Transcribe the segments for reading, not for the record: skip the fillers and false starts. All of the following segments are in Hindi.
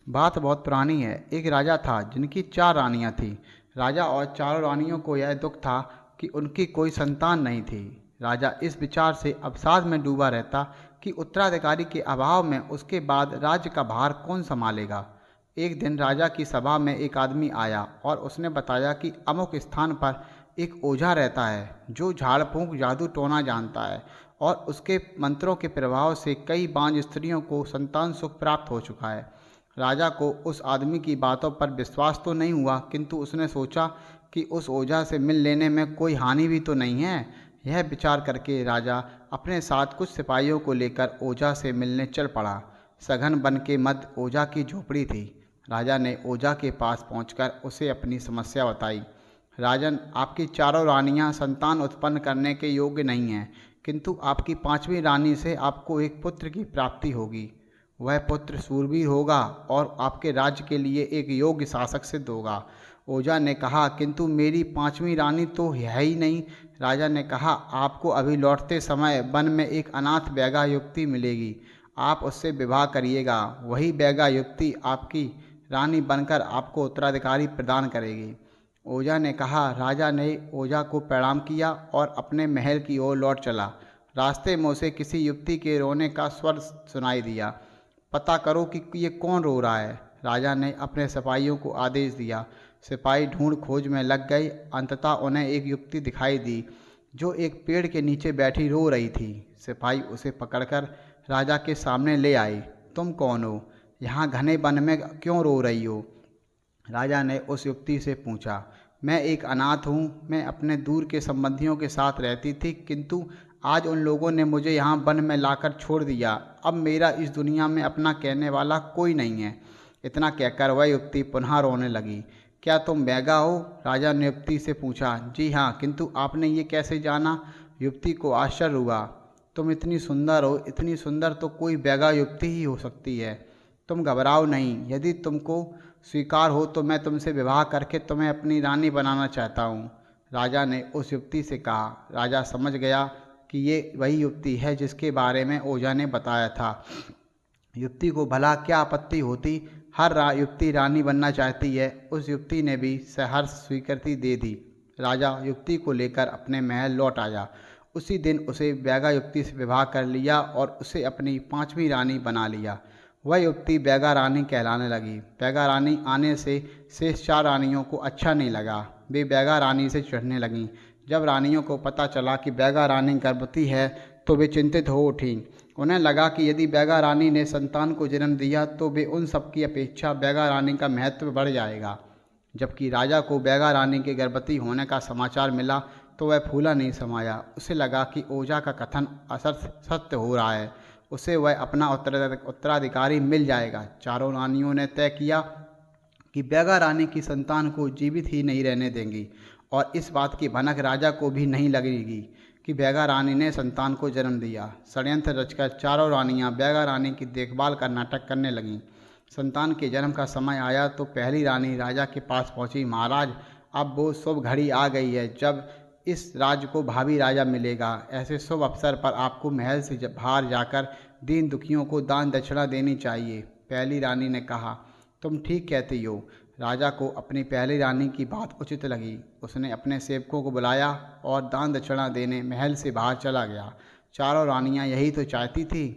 बात बहुत पुरानी है। एक राजा था जिनकी 4 रानियां थीं। राजा और चारों रानियों को यह दुख था कि उनकी कोई संतान नहीं थी। राजा इस विचार से अवसाद में डूबा रहता कि उत्तराधिकारी के अभाव में उसके बाद राज्य का भार कौन संभालेगा। एक दिन राजा की सभा में एक आदमी आया और उसने बताया कि अमुक स्थान पर एक ओझा रहता है जो झाड़ फूंक जादू टोना जानता है और उसके मंत्रों के प्रभाव से कई बांझ स्त्रियों को संतान सुख प्राप्त हो चुका है। राजा को उस आदमी की बातों पर विश्वास तो नहीं हुआ, किंतु उसने सोचा कि उस ओझा से मिल लेने में कोई हानि भी तो नहीं है। यह विचार करके राजा अपने साथ कुछ सिपाहियों को लेकर ओझा से मिलने चल पड़ा। सघन वन के मध्य ओझा की झोपड़ी थी। राजा ने ओझा के पास पहुंचकर उसे अपनी समस्या बताई। राजन, आपकी चारों रानियां संतान उत्पन्न करने के योग्य नहीं हैं, किंतु आपकी 5वीं रानी से आपको एक पुत्र की प्राप्ति होगी। वह पुत्र शूरवीर होगा और आपके राज्य के लिए एक योग्य शासक सिद्ध होगा। ओझा ने कहा, किंतु मेरी 5वीं रानी तो है ही नहीं। राजा ने कहा, आपको अभी लौटते समय वन में एक अनाथ बैगा युवती मिलेगी। आप उससे विवाह करिएगा। वही बैगा युवती आपकी रानी बनकर आपको उत्तराधिकारी प्रदान करेगी। ओझा ने कहा। राजा ने ओझा को प्रणाम किया और अपने महल की ओर लौट चला। रास्ते में उसे किसी युवती के रोने का स्वर सुनाई दिया। पता करो कि ये कौन रो रहा है। राजा ने अपने सिपाहियों को आदेश दिया। सिपाही ढूंढ खोज में लग गए। अंततः उन्हें एक युवती दिखाई दी जो एक पेड़ के नीचे बैठी रो रही थी। सिपाही उसे पकड़कर राजा के सामने ले आए। तुम कौन हो? यहाँ घने वन में क्यों रो रही हो? राजा ने उस युवती से पूछा। मैं एक अनाथ हूँ। मैं अपने दूर के संबंधियों के साथ रहती थी, किंतु आज उन लोगों ने मुझे यहाँ वन में लाकर छोड़ दिया। अब मेरा इस दुनिया में अपना कहने वाला कोई नहीं है। इतना कहकर वह युवती पुनः रोने लगी। क्या तुम बैगा हो? राजा ने युवती से पूछा। जी हाँ, किंतु आपने ये कैसे जाना? युवती को आश्चर्य हुआ। तुम इतनी सुंदर हो, इतनी सुंदर तो कोई बैगा युवती ही हो सकती है। तुम घबराओ नहीं। यदि तुमको स्वीकार हो तो मैं तुमसे विवाह करके तुम्हें अपनी रानी बनाना चाहता हूँ। राजा ने उस युवती से कहा। राजा समझ गया कि ये वही युवती है जिसके बारे में ओझा ने बताया था। युवती को भला क्या आपत्ति होती? हर युवती रानी बनना चाहती है। उस युवती ने भी सहर्ष स्वीकृति दे दी। राजा युवती को लेकर अपने महल लौट आया। उसी दिन उसे बैगा युवती से विवाह कर लिया और उसे अपनी 5वीं रानी बना लिया। वह युवती बैगा रानी कहलाने लगी। बैगा रानी आने से शेष 4 रानियों को अच्छा नहीं लगा। वे बैगा रानी से चिढ़ने लगीं। जब रानियों को पता चला कि बैगा रानी गर्भवती है तो वे चिंतित हो उठीं। उन्हें लगा कि यदि बैगा रानी ने संतान को जन्म दिया तो वे उन सबकी अपेक्षा बैगा रानी का महत्व बढ़ जाएगा। जबकि राजा को बैगा रानी के गर्भवती होने का समाचार मिला तो वह फूला नहीं समाया। उसे लगा कि ओझा का कथन असर सत्य हो रहा है। उसे वह अपना उत्तराधिकारी मिल जाएगा। चारों रानियों ने तय किया कि बैगा रानी की संतान को जीवित ही नहीं रहने देंगी और इस बात की भनक राजा को भी नहीं लगेगी कि बैगा रानी ने संतान को जन्म दिया। षड्यंत्र रचकर चारों रानियां बैगा रानी की देखभाल का नाटक करने लगीं। संतान के जन्म का समय आया तो पहली रानी राजा के पास पहुंची। महाराज, अब वो शुभ घड़ी आ गई है जब इस राज्य को भावी राजा मिलेगा। ऐसे शुभ अवसर पर आपको महल से बाहर जाकर दीन दुखियों को दान दक्षिणा देनी चाहिए। पहली रानी ने कहा। तुम ठीक कहती हो। राजा को अपनी पहली रानी की बात उचित लगी। उसने अपने सेवकों को बुलाया और दान दक्षिणा देने महल से बाहर चला गया। चारों रानियां यही तो चाहती थी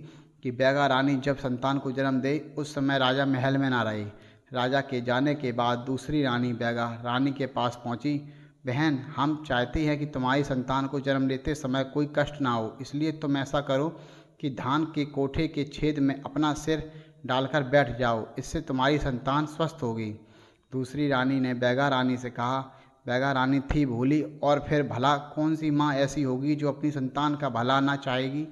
कि बैगा रानी जब संतान को जन्म दे उस समय राजा महल में ना रहे। राजा के जाने के बाद दूसरी रानी बैगा रानी के पास पहुंची। बहन, हम चाहती हैं कि तुम्हारी संतान को जन्म देते समय कोई कष्ट ना हो, इसलिए तुम ऐसा करो कि धान के कोठे के छेद में अपना सिर डालकर बैठ जाओ। इससे तुम्हारी संतान स्वस्थ होगी। दूसरी रानी ने बैगा रानी से कहा। बैगा रानी थी भूली और फिर भला कौन सी माँ ऐसी होगी जो अपनी संतान का भला ना चाहेगी।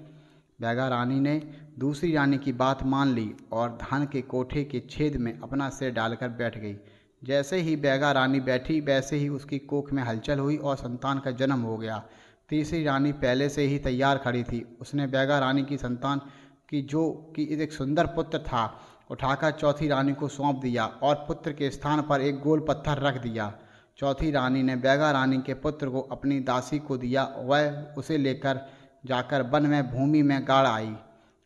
बैगा रानी ने दूसरी रानी की बात मान ली और धान के कोठे के छेद में अपना सिर डालकर बैठ गई। जैसे ही बैगा रानी बैठी वैसे ही उसकी कोख में हलचल हुई और संतान का जन्म हो गया। तीसरी रानी पहले से ही तैयार खड़ी थी। उसने बैगा रानी की संतान की जो कि एक सुंदर पुत्र था उठाकर चौथी रानी को सौंप दिया और पुत्र के स्थान पर एक गोल पत्थर रख दिया। चौथी रानी ने बैगा रानी के पुत्र को अपनी दासी को दिया। वह उसे लेकर जाकर वन में भूमि में गाड़ आई।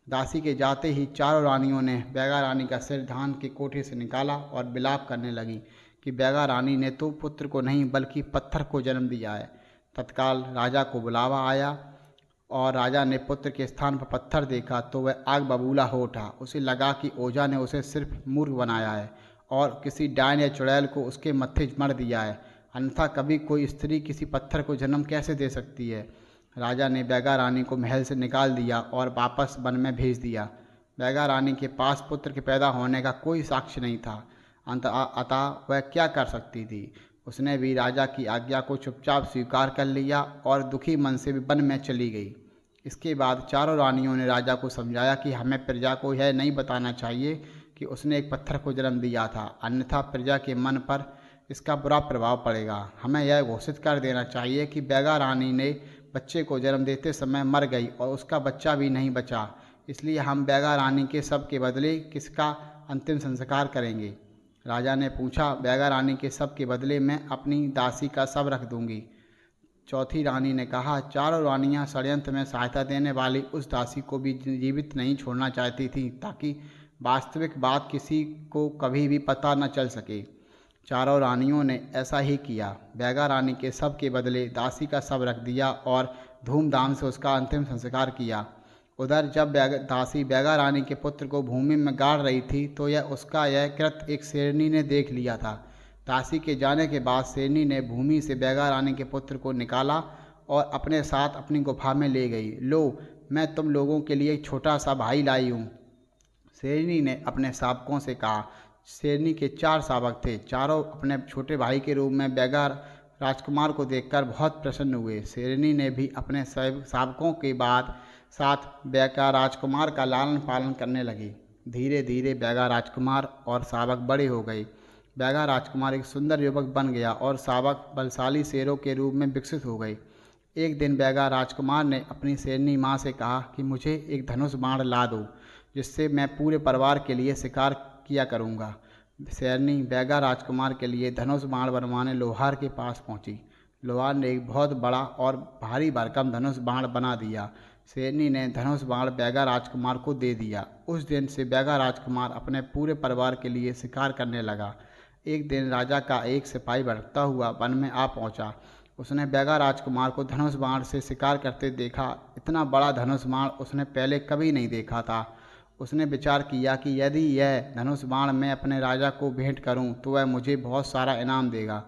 दासी के जाते ही चारों रानियों ने बैगा रानी का सिर धान के कोठे से निकाला और विलाप करने लगी कि बैगा रानी ने तो पुत्र को नहीं बल्कि पत्थर को जन्म दिया है। तत्काल राजा को बुलावा आया और राजा ने पुत्र के स्थान पर पत्थर देखा तो वह आग बबूला हो उठा। उसे लगा कि ओझा ने उसे सिर्फ मूर्ख बनाया है और किसी डायन या चुड़ैल को उसके मत्थे मर दिया है, अन्यथा कभी कोई स्त्री किसी पत्थर को जन्म कैसे दे सकती है। राजा ने बैगा रानी को महल से निकाल दिया और वापस वन में भेज दिया। बैगा रानी के पास पुत्र के पैदा होने का कोई साक्ष्य नहीं था, अतः वह क्या कर सकती थी। उसने भी राजा की आज्ञा को चुपचाप स्वीकार कर लिया और दुखी मन से भी वन में चली गई। इसके बाद चारों रानियों ने राजा को समझाया कि हमें प्रजा को यह नहीं बताना चाहिए कि उसने एक पत्थर को जन्म दिया था, अन्यथा प्रजा के मन पर इसका बुरा प्रभाव पड़ेगा। हमें यह घोषित कर देना चाहिए कि बैगा रानी ने बच्चे को जन्म देते समय मर गई और उसका बच्चा भी नहीं बचा, इसलिए हम बैगा रानी के शव के बदले किसका अंतिम संस्कार करेंगे। राजा ने पूछा, बैगा रानी के शव के बदले मैं अपनी दासी का शव रख दूंगी। चौथी रानी ने कहा, चारों रानियां षड्यंत्र में सहायता देने वाली उस दासी को भी जीवित नहीं छोड़ना चाहती थीं ताकि वास्तविक बात किसी को कभी भी पता न चल सके। चारों रानियों ने ऐसा ही किया। बैगा रानी के शव के बदले दासी का शव रख दिया और धूमधाम से उसका अंतिम संस्कार किया। उधर जब दासी बैगा रानी के पुत्र को भूमि में गाड़ रही थी तो उसका यह कृत्य एक शेरनी ने देख लिया था। दासी के जाने के बाद शेरनी ने भूमि से बैगा रानी के पुत्र को निकाला और अपने साथ अपनी गुफा में ले गई। लो, मैं तुम लोगों के लिए एक छोटा सा भाई लाई हूँ, शेरनी ने अपने शावकों से कहा। शेरनी के 4 शावक थे। चारों अपने छोटे भाई के रूप में बैगा राजकुमार को देखकर बहुत प्रसन्न हुए। शेरनी ने भी अपने शावकों के बाद साथ बैगा राजकुमार का लालन पालन करने लगी। धीरे धीरे बैगा राजकुमार और शावक बड़े हो गए। बैगा राजकुमार एक सुंदर युवक बन गया और शावक बलशाली शेरों के रूप में विकसित हो गए। एक दिन बैगा राजकुमार ने अपनी शेरनी माँ से कहा कि मुझे एक धनुष बाण ला दो, जिससे मैं पूरे परिवार के लिए शिकार किया करूँगा। शेरनी बैगा राजकुमार के लिए धनुष बाण बनवाने लोहार के पास पहुंची। लोहार ने एक बहुत बड़ा और भारी भरकम धनुष बाण बना दिया। शेरनी ने धनुष बाण बैगा राजकुमार को दे दिया। उस दिन से बैगा राजकुमार अपने पूरे परिवार के लिए शिकार करने लगा। एक दिन राजा का एक सिपाही भटकता हुआ वन में आ पहुंचा। उसने बैगा राजकुमार को धनुष बाण से शिकार करते देखा। इतना बड़ा धनुष बाण उसने पहले कभी नहीं देखा था। उसने विचार किया कि यदि यह धनुष बाण मैं अपने राजा को भेंट करूं तो वह मुझे बहुत सारा इनाम देगा।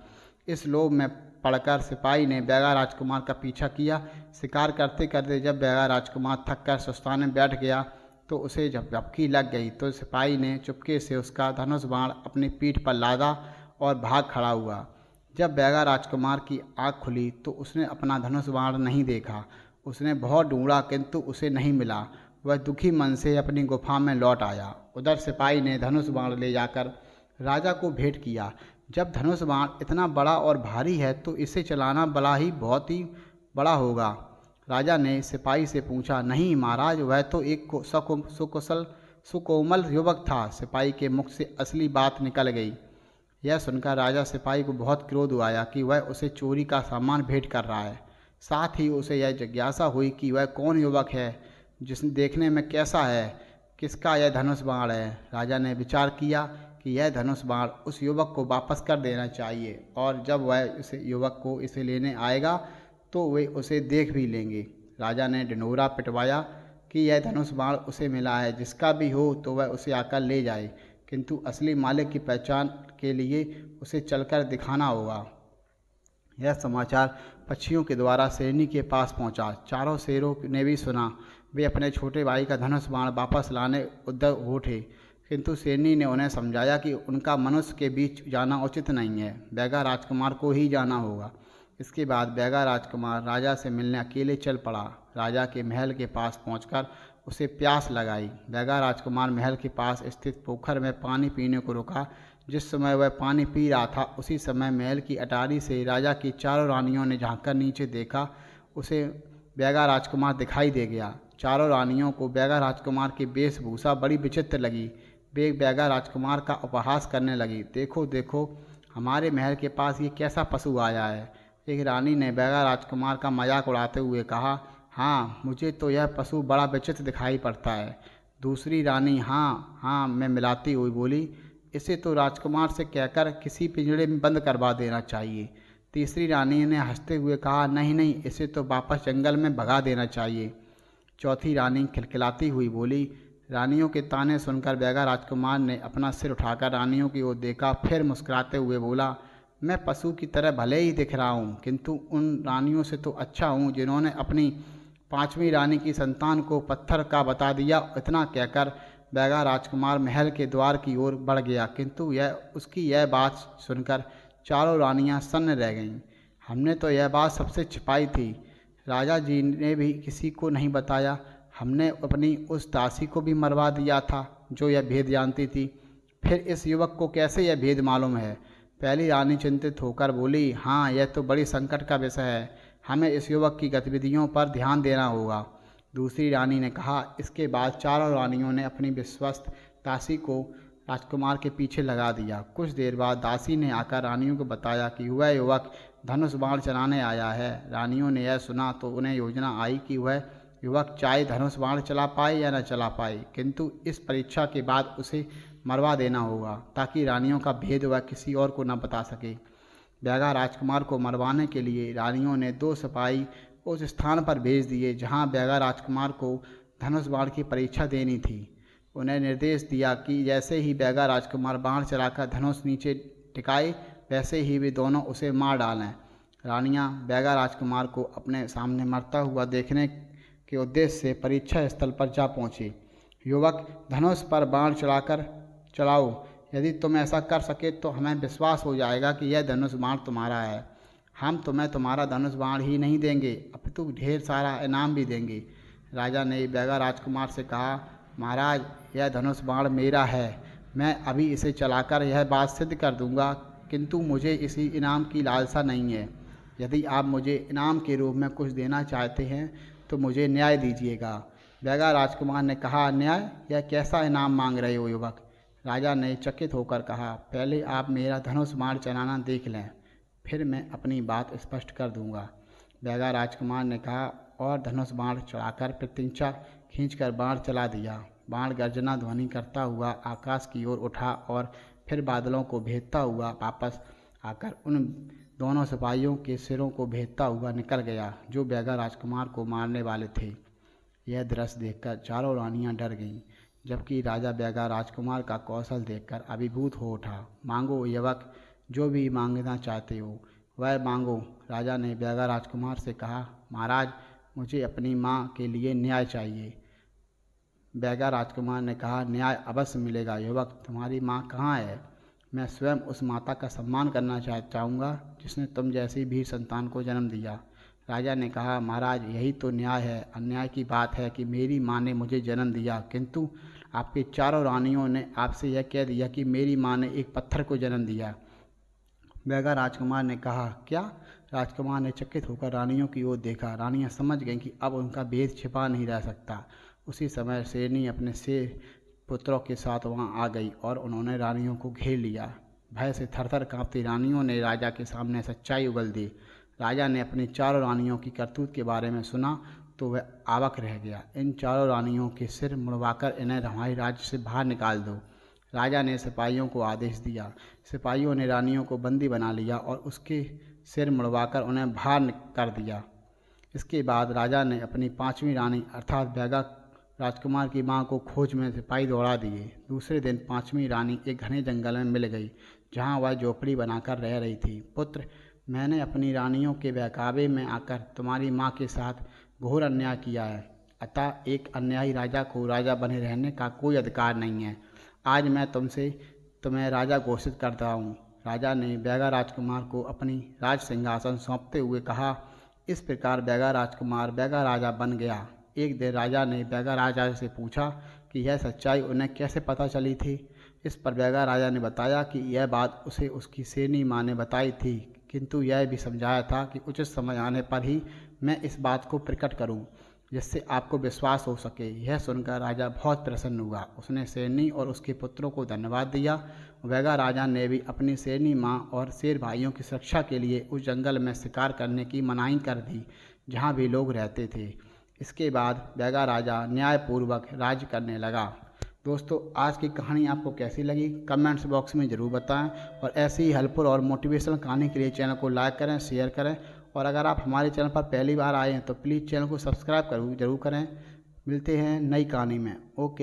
इस लोभ में पड़कर सिपाही ने बैगा राजकुमार का पीछा किया। शिकार करते करते जब बैगा राजकुमार थक कर सुस्ताने बैठ गया तो उसे जब झपकी लग गई तो सिपाही ने चुपके से उसका धनुष बाण अपनी पीठ पर लादा और भाग खड़ा हुआ। जब बैगा राजकुमार की आँख खुली तो उसने अपना धनुष बाण नहीं देखा। उसने बहुत ढूंढा किंतु उसे नहीं मिला। वह दुखी मन से अपनी गुफा में लौट आया। उधर सिपाही ने धनुष बाण ले जाकर राजा को भेंट किया। जब धनुष बाण इतना बड़ा और भारी है तो इसे चलाना बहुत ही बड़ा होगा। राजा ने सिपाही से पूछा, नहीं महाराज, वह तो एक सुकोमल युवक था। सिपाही के मुख से असली बात निकल गई। यह सुनकर राजा सिपाही को बहुत क्रोध आया कि वह उसे चोरी का सामान भेंट कर रहा है। साथ ही उसे यह जिज्ञासा हुई कि वह कौन युवक है, जिसने देखने में कैसा है, किसका यह धनुष बाण है। राजा ने विचार किया कि यह धनुष बाण उस युवक को वापस कर देना चाहिए और जब वह इस युवक को इसे लेने आएगा तो वे उसे देख भी लेंगे। राजा ने ढिंढोरा पिटवाया कि यह धनुष बाण उसे मिला है, जिसका भी हो तो वह उसे आकर ले जाए, किंतु असली मालिक की पहचान के लिए उसे चलकर दिखाना होगा। यह समाचार पक्षियों के द्वारा शेरनी के पास पहुंचा। चारों शेरों ने भी सुना। वे अपने छोटे भाई का धनुष बाण वापस लाने उद्यत हो उठे, किंतु शेरनी ने उन्हें समझाया कि उनका मनुष्य के बीच जाना उचित नहीं है, बैगा राजकुमार को ही जाना होगा। इसके बाद बैगा राजकुमार राजा से मिलने अकेले चल पड़ा। राजा के महल के पास पहुंचकर उसे प्यास लगाई। बैगा राजकुमार महल के पास स्थित पोखर में पानी पीने को रुका। जिस समय वह पानी पी रहा था उसी समय महल की अटारी से राजा की चारों रानियों ने झांककर नीचे देखा। उसे बैगा राजकुमार दिखाई दे गया। चारों रानियों को बैगा राजकुमार की वेशभूषा बड़ी विचित्र लगी। वे बैगा राजकुमार का उपहास करने लगी। देखो देखो, हमारे महल के पास ये कैसा पशु आया है। एक रानी ने बैगा राजकुमार का मजाक उड़ाते हुए कहा, हाँ, मुझे तो यह पशु बड़ा विचित्र दिखाई पड़ता है। दूसरी रानी हाँ हाँ में मिलाती हुई बोली, इसे तो राजकुमार से कहकर किसी पिंजड़े में बंद करवा देना चाहिए। तीसरी रानी ने हंसते हुए कहा, नहीं नहीं, इसे तो वापस जंगल में भगा देना चाहिए। चौथी रानी खिलखिलाती हुई बोली। रानियों के ताने सुनकर बैगा राजकुमार ने अपना सिर उठाकर रानियों की ओर देखा, फिर मुस्कुराते हुए बोला, मैं पशु की तरह भले ही दिख रहा हूँ, किंतु उन रानियों से तो अच्छा हूँ जिन्होंने अपनी पांचवी रानी की संतान को पत्थर का बता दिया। इतना कहकर बैगा राजकुमार महल के द्वार की ओर बढ़ गया, किंतु उसकी यह बात सुनकर चारों रानियां सन्न रह गईं। हमने तो यह बात सबसे छिपाई थी, राजा जी ने भी किसी को नहीं बताया। हमने अपनी उस दासी को भी मरवा दिया था जो यह भेद जानती थी, फिर इस युवक को कैसे यह भेद मालूम है? पहली रानी चिंतित होकर बोली, हाँ, यह तो बड़ी संकट का विषय है, हमें इस युवक की गतिविधियों पर ध्यान देना होगा। दूसरी रानी ने कहा। इसके बाद चारों रानियों ने अपनी विश्वस्त दासी को राजकुमार के पीछे लगा दिया। कुछ देर बाद दासी ने आकर रानियों को बताया कि वह युवक धनुष बाण चलाने आया है। रानियों ने यह सुना तो उन्हें योजना आई कि वह युवक चाहे धनुष बाण चला पाए या न चला पाए, किंतु इस परीक्षा के बाद उसे मरवा देना होगा, ताकि रानियों का भेद वह किसी और को न बता सके। बैगा राजकुमार को मरवाने के लिए रानियों ने 2 सिपाही उस स्थान पर भेज दिए जहां बैगा राजकुमार को धनुष बाण की परीक्षा देनी थी। उन्हें निर्देश दिया कि जैसे ही बैगा राजकुमार बाण चलाकर धनुष नीचे टिकाए, वैसे ही वे दोनों उसे मार डालें। रानियां बैगा राजकुमार को अपने सामने मरता हुआ देखने के उद्देश्य से परीक्षा स्थल पर जा पहुंची। युवक, धनुष पर बाण चलाओ, यदि तुम ऐसा कर सके तो हमें विश्वास हो जाएगा कि यह धनुष बाण तुम्हारा है। हम तुम्हें तुम्हारा धनुष बाण ही नहीं देंगे, अपितु ढेर सारा इनाम भी देंगे। राजा ने बैगा राजकुमार से कहा, महाराज, यह धनुष बाण मेरा है, मैं अभी इसे चलाकर यह बात सिद्ध कर दूंगा, किंतु मुझे इसी इनाम की लालसा नहीं है। यदि आप मुझे इनाम के रूप में कुछ देना चाहते हैं तो मुझे न्याय दीजिएगा। बैगा राजकुमार ने कहा, न्याय? यह कैसा इनाम मांग रहे हो युवक? राजा ने चकित होकर कहा, पहले आप मेरा धनुष बाण चलाना देख लें, फिर मैं अपनी बात स्पष्ट कर दूंगा। बैगा राजकुमार ने कहा और धनुष बाण चढ़ाकर प्रत्यंचा खींचकर बाण चला दिया। बाण गर्जना ध्वनि करता हुआ आकाश की ओर उठा और फिर बादलों को भेदता हुआ वापस आकर उन दोनों सिपाहियों के सिरों को भेदता हुआ निकल गया जो बैगा राजकुमार को मारने वाले थे। यह दृश्य देखकर चारों रानियां डर गईं, जबकि राजा बैगा राजकुमार का कौशल देखकर अभिभूत हो उठा। मांगो युवक, जो भी मांगना चाहते हो वह मांगो। राजा ने बैगा राजकुमार से कहा, महाराज, मुझे अपनी माँ के लिए न्याय चाहिए। बैगा राजकुमार ने कहा, न्याय अवश्य मिलेगा युवक, तुम्हारी माँ कहाँ है? मैं स्वयं उस माता का सम्मान करना चाहूँगा जिसने तुम जैसी वीर संतान को जन्म दिया। राजा ने कहा, महाराज, यही तो न्याय है। अन्याय की बात है कि मेरी माँ ने मुझे जन्म दिया, किंतु आपकी चारों रानियों ने आपसे यह कह दिया कि मेरी माँ ने एक पत्थर को जन्म दिया। बैगा राजकुमार ने कहा, क्या? राजकुमार ने चकित होकर रानियों की ओर देखा। रानियां समझ गईं कि अब उनका भेद छिपा नहीं रह सकता। उसी समय शेरनी अपने 6 पुत्रों के साथ वहां आ गई और उन्होंने रानियों को घेर लिया। भय से थरथर कांपती रानियों ने राजा के सामने सच्चाई उगल दी। राजा ने अपनी चारों रानियों की करतूत के बारे में सुना तो वह अवाक रह गया। इन चारों रानियों के सिर मुड़वाकर इन्हें हमारे राज्य से बाहर निकाल दो। राजा ने सिपाहियों को आदेश दिया। सिपाहियों ने रानियों को बंदी बना लिया और उसके सिर मुड़वाकर उन्हें बाहर कर दिया। इसके बाद राजा ने अपनी 5वीं रानी अर्थात बैगा राजकुमार की मां को खोज में सिपाही दौड़ा दिए। दूसरे दिन 5वीं रानी एक घने जंगल में मिल गई जहां वह झोपड़ी बनाकर रह रही थी। पुत्र, मैंने अपनी रानियों के बहकावे में आकर तुम्हारी माँ के साथ घोर अन्याय किया है, अतः एक अन्यायी राजा को राजा बने रहने का कोई अधिकार नहीं है। आज मैं तुम्हें राजा घोषित करता हूँ। राजा ने बैगा राजकुमार को अपनी राज सिंहासन सौंपते हुए कहा। इस प्रकार बैगा राजकुमार बैगा राजा बन गया। एक दिन राजा ने बैगा राजा से पूछा कि यह सच्चाई उन्हें कैसे पता चली थी। इस पर बैगा राजा ने बताया कि यह बात उसे उसकी शेरनी माँ ने बताई थी, किंतु यह भी समझाया था कि उचित समय आने पर ही मैं इस बात को प्रकट करूं, जिससे आपको विश्वास हो सके। यह सुनकर राजा बहुत प्रसन्न हुआ। उसने शेरनी और उसके पुत्रों को धन्यवाद दिया। बैगा राजा ने भी अपनी शेरनी माँ और शेर भाइयों की सुरक्षा के लिए उस जंगल में शिकार करने की मनाही कर दी जहाँ भी लोग रहते थे। इसके बाद बैगा राजा न्यायपूर्वक राज्य करने लगा। दोस्तों, आज की कहानी आपको कैसी लगी कमेंट्स बॉक्स में ज़रूर बताएं, और ऐसी ही हेल्पफुल और मोटिवेशनल कहानी के लिए चैनल को लाइक करें, शेयर करें, और अगर आप हमारे चैनल पर पहली बार आए हैं तो प्लीज़ चैनल को सब्सक्राइब जरूर करें। मिलते हैं नई कहानी में। ओके।